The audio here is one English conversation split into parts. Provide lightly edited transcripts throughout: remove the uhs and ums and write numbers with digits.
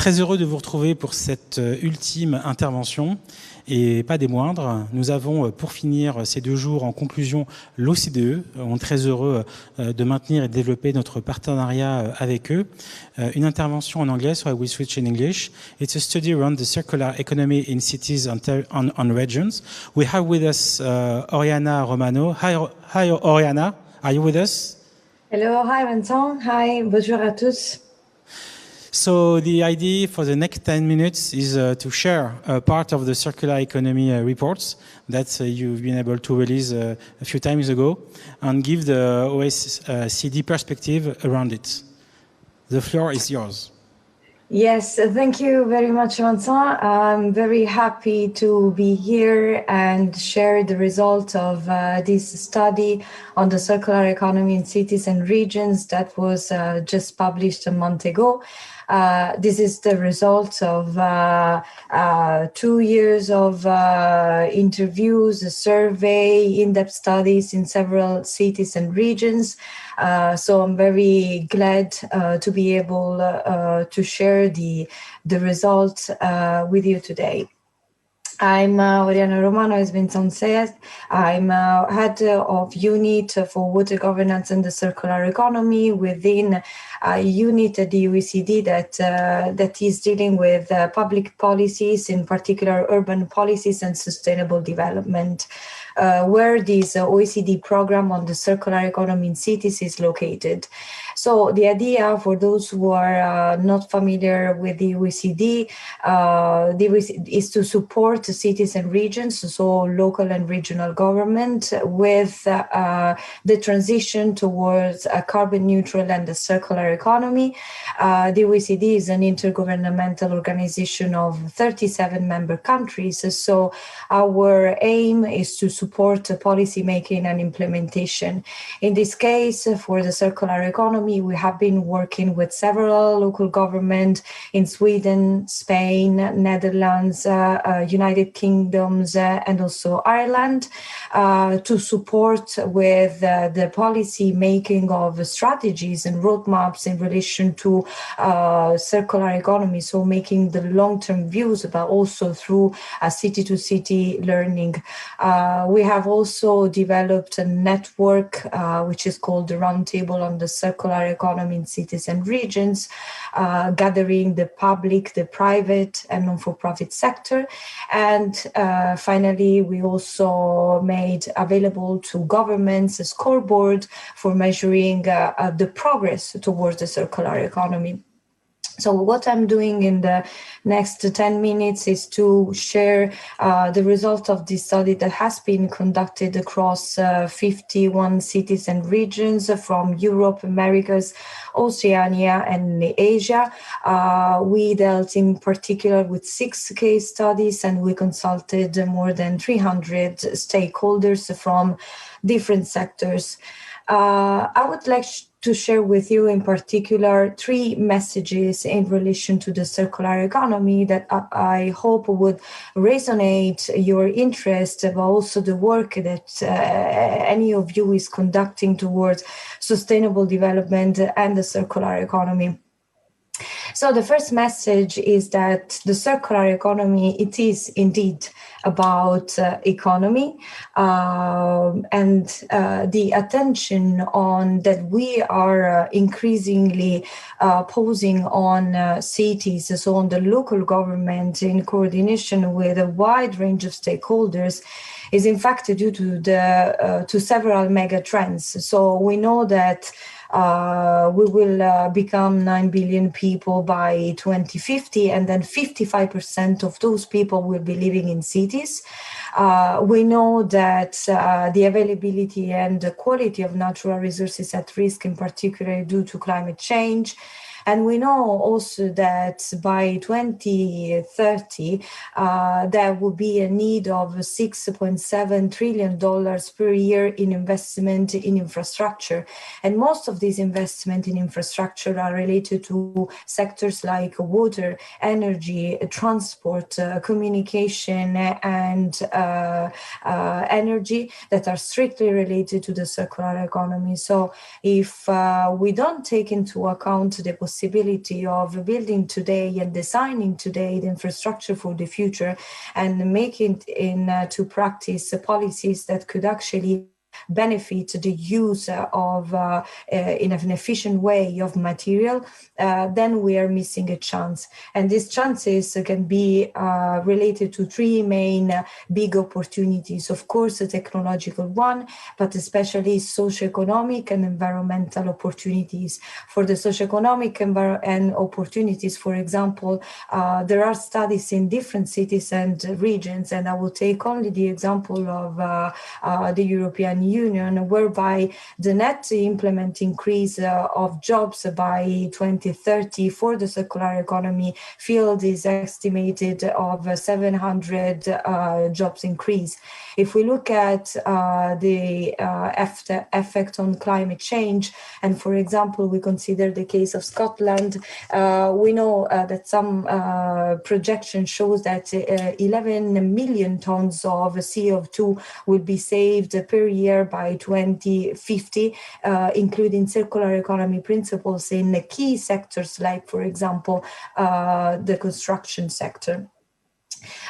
Très heureux de vous retrouver pour cette ultime intervention et pas des moindres. Nous avons pour finir ces 2 jours en conclusion l'OCDE. On est très heureux de maintenir et de développer notre partenariat avec eux. Une intervention en anglais, so I will switch in English. It's a study around the circular economy in cities on regions. We have with us Oriana Romano. Hi Oriana, are you with us? Hello, hi Vincent. Hi, bonjour à tous. So the idea for the next 10 minutes is to share part of the circular economy reports that you've been able to release a few times ago and give the OECD perspective around it. The floor is yours. Yes, thank you very much, Vincent. I'm very happy to be here and share the result of this study on the circular economy in cities and regions that was just published a month ago. This is the result of 2 years of interviews, a survey, in-depth studies in several cities and regions. So I'm very glad to be able to share the results with you today. I'm Oriana Romano, as Vincent said. I'm head of unit for water governance and the circular economy within a unit at the OECD that is dealing with public policies, in particular urban policies and sustainable development, where this OECD program on the circular economy in cities is located. So the idea, for those who are not familiar with the OECD, is to support cities and regions, so local and regional government, with the transition towards a carbon neutral and a circular economy. The OECD is an intergovernmental organization of 37 member countries. So our aim is to support policy making and implementation. In this case, for the circular economy, we have been working with several local governments in Sweden, Spain, Netherlands, United Kingdoms, and also Ireland to support with the policy making of strategies and roadmaps in relation to circular economy, so making the long-term views, but also through a city-to-city learning. We have also developed a network which is called the Roundtable on the Circular Economy in Cities and Regions, gathering the public, the private, and non-for-profit sector. And finally, we also made available to governments a scoreboard for measuring the progress towards the circular economy. So what I'm doing in the next 10 minutes is to share the result of this study that has been conducted across 51 cities and regions from Europe, Americas, Oceania, and Asia. We dealt in particular with 6 case studies, and we consulted more than 300 stakeholders from different sectors. I would like to share with you in particular 3 messages in relation to the circular economy that I hope would resonate your interest, but also the work that any of you is conducting towards sustainable development and the circular economy. So the first message is that the circular economy, it is indeed about economy and the attention on that we are increasingly posing on cities, so on the local government in coordination with a wide range of stakeholders, is in fact due to several mega trends. So we know that we will become 9 billion people by 2050, and then 55% of those people will be living in cities. We know that the availability and the quality of natural resources at risk, in particular due to climate change. And we know also that by 2030, there will be a need of $6.7 trillion per year in investment in infrastructure. And most of these investment in infrastructure are related to sectors like water, energy, transport, communication, and energy that are strictly related to the circular economy. So if we don't take into account the possibility possibility of building today and designing today the infrastructure for the future and making into practice policies that could actually benefit the use of in an efficient way of material, then we are missing a chance. And these chances can be related to three main big opportunities. Of course, the technological one, but especially socioeconomic and environmental opportunities. For the socioeconomic and opportunities, for example, there are studies in different cities and regions, and I will take only the example of the European Union, whereby the net implement increase of jobs by 2030 for the circular economy field is estimated of 700 jobs increase. If we look at the effect on climate change, and for example, we consider the case of Scotland, we know that some projection shows that 11 million tons of CO2 will be saved per year by 2050, including circular economy principles in key sectors like, for example, the construction sector.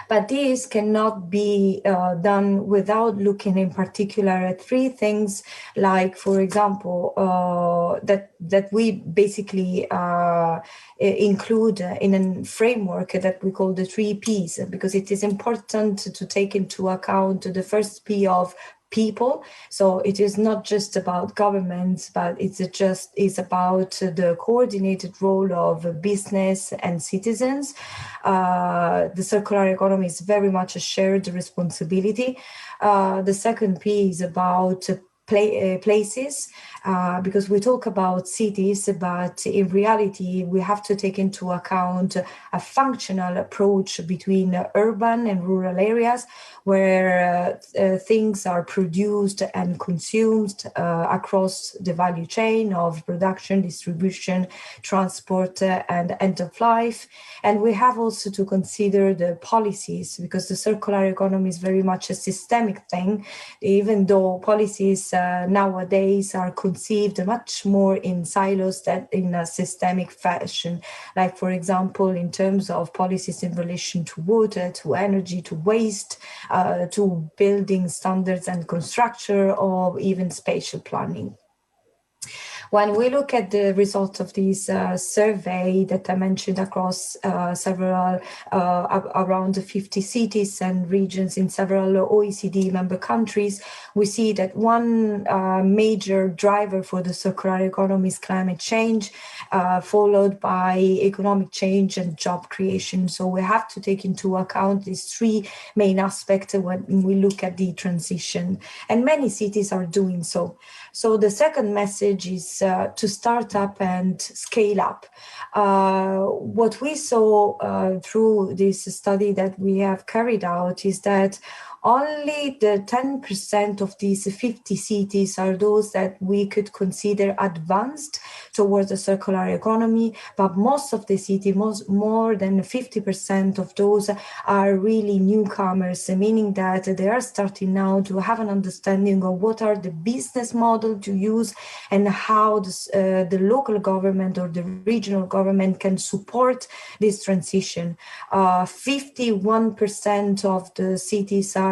But this cannot be done without looking in particular at three things, like, for example, that we basically include in a framework that we call the 3 Ps, because it is important to take into account the first P of people. So it is not just about governments, but it's about the coordinated role of business and citizens. The circular economy is very much a shared responsibility. The second P is about places, because we talk about cities, but in reality, we have to take into account a functional approach between urban and rural areas, where things are produced and consumed across the value chain of production, distribution, transport, and end of life. And we have also to consider the policies, because the circular economy is very much a systemic thing, even though policies nowadays are conceived much more in silos than in a systemic fashion. Like, for example, in terms of policies in relation to water, to energy, to waste, to building standards and construction, or even spatial planning. When we look at the results of this survey that I mentioned across several, around 50 cities and regions in several OECD member countries, we see that one major driver for the circular economy is climate change, followed by economic change and job creation. So we have to take into account these three main aspects when we look at the transition, and many cities are doing so. So the second message is to start up and scale up. What we saw through this study that we have carried out is that only the 10% of these 50 cities are those that we could consider advanced towards the circular economy, but most of the cities, more than 50% of those are really newcomers, meaning that they are starting now to have an understanding of what are the business model to use and how the local government or the regional government can support this transition. 51% of the cities are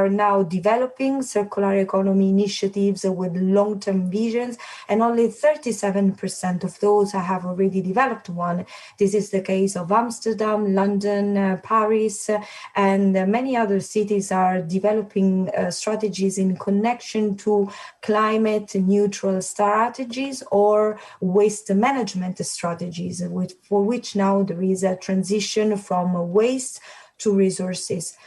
now developing circular economy initiatives with long-term visions, and only 37% of those have already developed one. This is the case of Amsterdam, London, Paris, and many other cities are developing strategies in connection to climate neutral strategies or waste management strategies, for which now there is a transition from waste to resources.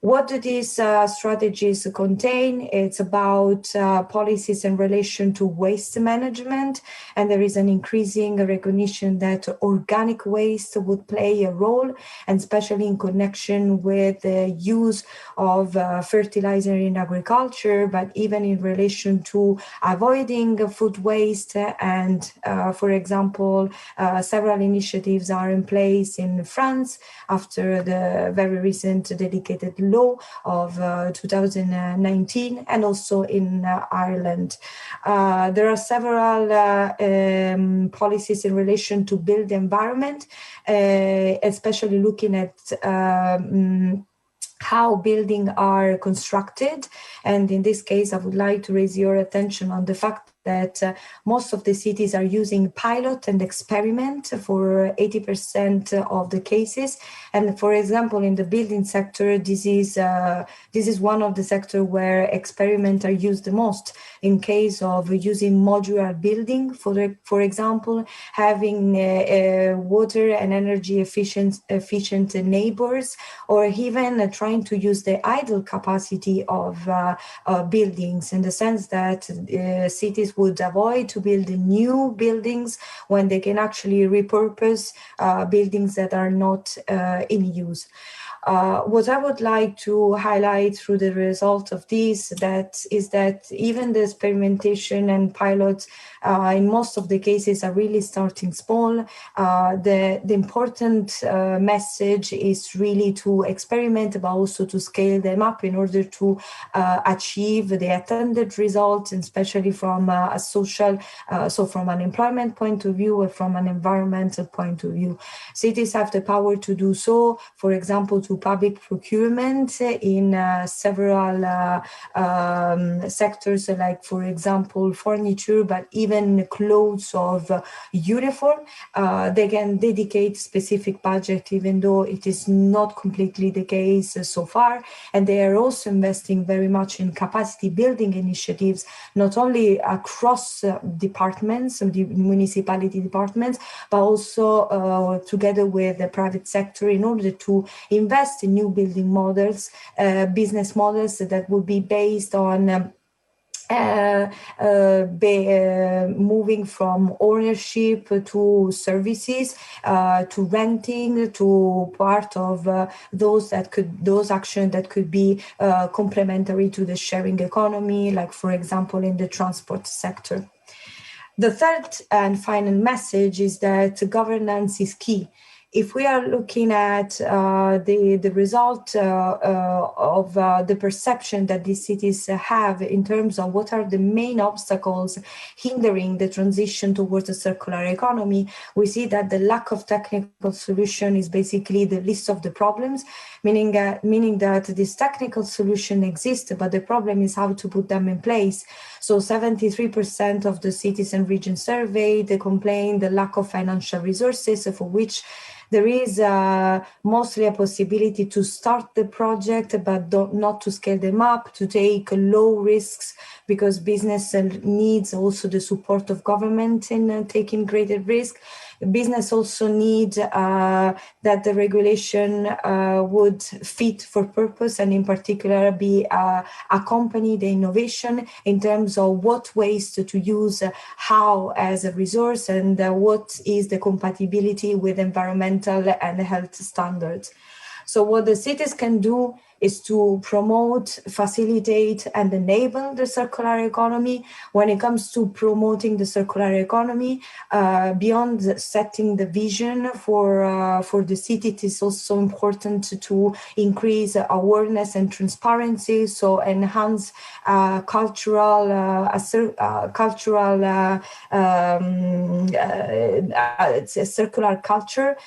What do these strategies contain? It's about policies in relation to waste management, and there is an increasing recognition that organic waste would play a role, and especially in connection with the use of fertilizer in agriculture, but even in relation to avoiding food waste. And for example, several initiatives are in place in France after the very recent dedicated law of 2019, and also in Ireland. There are several policies in relation to build environment, especially looking at how buildings are constructed. And in this case, I would like to raise your attention on the fact that most of the cities are using pilot and experiment for 80% of the cases. And for example, in the building sector, this is one of the sectors where experiments are used the most. In case of using modular building, for example, having water and energy efficient neighbors, or even trying to use the idle capacity of buildings, in the sense that cities would avoid to build new buildings when they can actually repurpose buildings that are not in use. What I would like to highlight through the result of this is that even the experimentation and pilots in most of the cases are really starting small. The important message is really to experiment, but also to scale them up in order to achieve the attended results, and especially from a social, so from an employment point of view, or from an environmental point of view. Cities have the power to do so, for example, to public procurement in several sectors, like, for example, furniture, but even clothes of uniform. They can dedicate specific budget, even though it is not completely the case so far. And they are also investing very much in capacity building initiatives, not only across departments, the municipality departments, but also together with the private sector, in order to invest in new building models, business models that would be based on moving from ownership to services, to renting, to part of those actions that could be complementary to the sharing economy, like, for example, in the transport sector. The third and final message is that governance is key. If we are looking at the result of the perception that these cities have in terms of what are the main obstacles hindering the transition towards a circular economy, we see that the lack of technical solution is basically the least of the problems, meaning that this technical solution exists, but the problem is how to put them in place. So 73% of the cities and regions surveyed, they complain the lack of financial resources, for which there is mostly a possibility to start the project, but not to scale them up, to take low risks, because business needs also the support of government in taking greater risk. Business also need that the regulation would fit for purpose, and in particular be accompany the innovation in terms of what waste to use, how as a resource, and what is the compatibility with environmental and health standards. So what the cities can do is to promote, facilitate, and enable the circular economy. When it comes to promoting the circular economy, beyond setting the vision for the city, it is also important to increase awareness and transparency, so enhance circular culture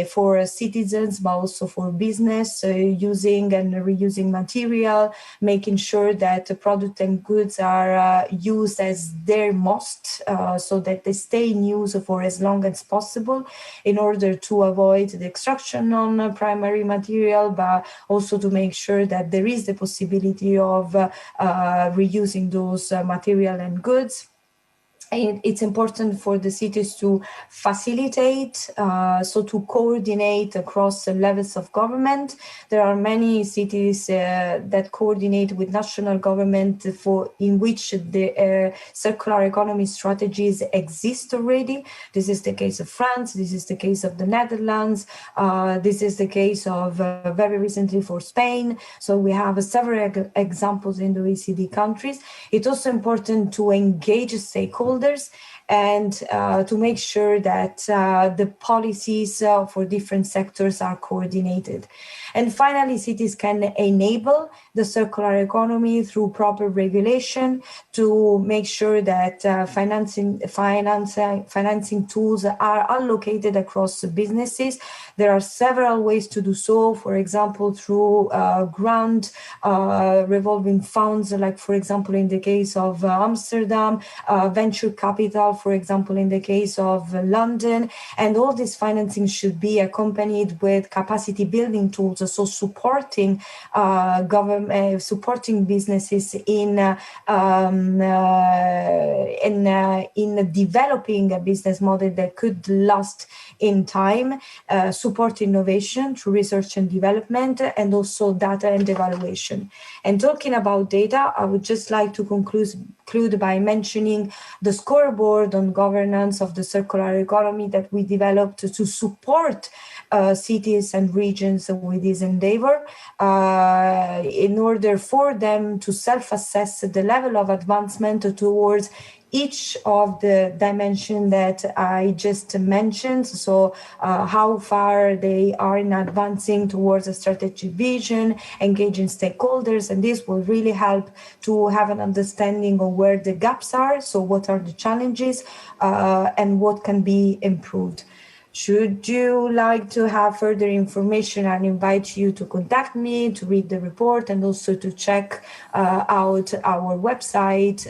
for citizens, but also for business, using and reusing material, making sure that the product and goods are used as their most, so that they stay in use for as long as possible, in order to avoid the extraction on primary material, but also to make sure that there is the possibility of reusing those material and goods. It's important for the cities to facilitate, so to coordinate across the levels of government. There are many cities that coordinate with national government in which the circular economy strategies exist already. This is the case of France. This is the case of the Netherlands. This is the case of very recently for Spain. So we have several examples in the OECD countries. It's also important to engage stakeholders and to make sure that the policies for different sectors are coordinated. And finally, cities can enable the circular economy through proper regulation to make sure that financing tools are allocated across businesses. There are several ways to do so, for example, through grant revolving funds, like, for example, in the case of Amsterdam, venture capital, for example, in the case of London. And all this financing should be accompanied with capacity building tools, so supporting supporting businesses in developing a business model that could last in time, support innovation through research and development, and also data and evaluation. And talking about data, I would just like to conclude by mentioning the scoreboard on governance of the circular economy that we developed to support cities and regions with this endeavor, in order for them to self-assess the level of advancement towards each of the dimensions that I just mentioned. So how far they are in advancing towards a strategic vision, engaging stakeholders, and this will really help to have an understanding of where the gaps are, so what are the challenges, and what can be improved. Should you like to have further information, I invite you to contact me, to read the report, and also to check out our website,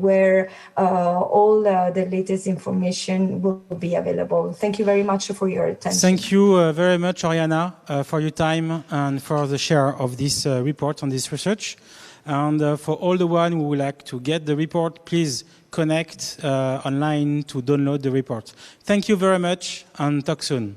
where all the latest information will be available. Thank you very much for your attention. Thank you very much, Oriana, for your time and for the share of this report on this research. And for all the one who would like to get the report, please connect online to download the report. Thank you very much, and talk soon.